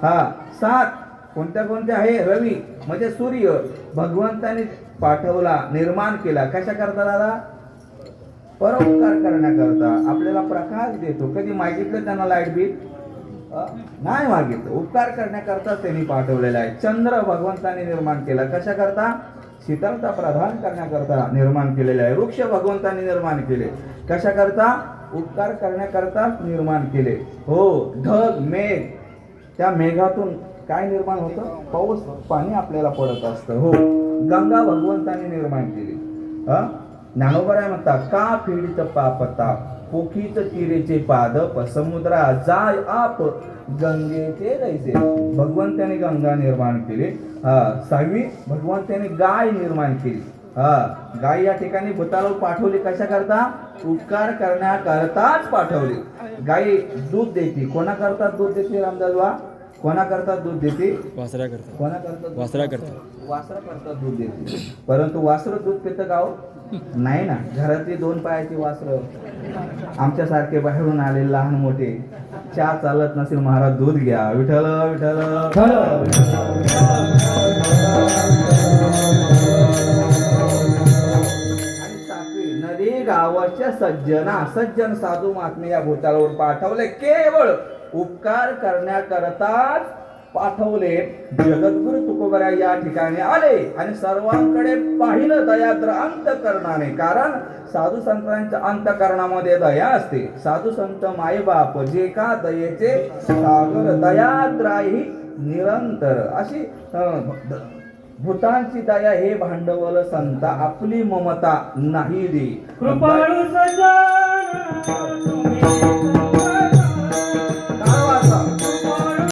हा 7 कोणत्या कोणत्या आहे? रवी म्हणजे सूर्य भगवंताने पाठवला, निर्माण केला. कशा करता दादा? परोपकार करण्याकरता. आपल्याला प्रकाश देतो. कधी मागितलं त्यांना लाईट बिल? नाही मागितलं. उपकार करण्याकरता त्यांनी पाठवलेला आहे. चंद्र भगवंताने निर्माण केला. कशा करता? शीतलता प्रदान करण्याकरता निर्माण केलेला आहे. वृक्ष भगवंताने निर्माण केले. कशा करता? उपकार करण्याकरता निर्माण केले. हो, ढग मेघ, त्या मेघातून काय निर्माण होतं? पाऊस पाणी आपल्याला पडत असतं. हो, गंगा भगवंताने निर्माण केली. ज्ञानोबराय म्हणतात, का पीडित पापता पोखीत तिरेचे पादप समुद्रा जाय आप गंगेचे दैसे. भगवंताने गंगा निर्माण केली. 6वी भगवंताने गाय निर्माण केली. गाय या ठिकाणी भूताला पाठवली. कशा करता? उपकार करण्याकरताच पाठवली. गाय दूध देते. कोणाकरता दूध देते रामदासबा? कोणाकरता दूध देते? वासराकरता. कोणाकरता? वासराकरता. वासराकरता दूध देते. परंतु वासर दूध पितं गाव नाही ना. घरातली 2 पायाची वासर, आमच्यासारखे बाहेरून आले लहान मोठे, चहा चालत नसेल महाराज दूध घ्या. विठ्ठल विठ्ठल. आणि 7वी नदी गावाच्या सज्जन साधू महात्मे या भूतालावर पाठवले. केवळ उपकार करण्याकरताच पाठवले. जगद्गुरु तुकोबराय या ठिकाणी आले आणि सर्वांकडे पाहिलं दयाद्र अंतकरणाने. कारण साधू संतांच्या अंतकरणामध्ये दया असते. साधू संत मायबाप जे का दयेचे सागर, दयाद्राही निरंतर. अशी भूतांची दया हे भांडवल संत, आपली ममता नाही दे. कृपाळू सज्जन तुम्ही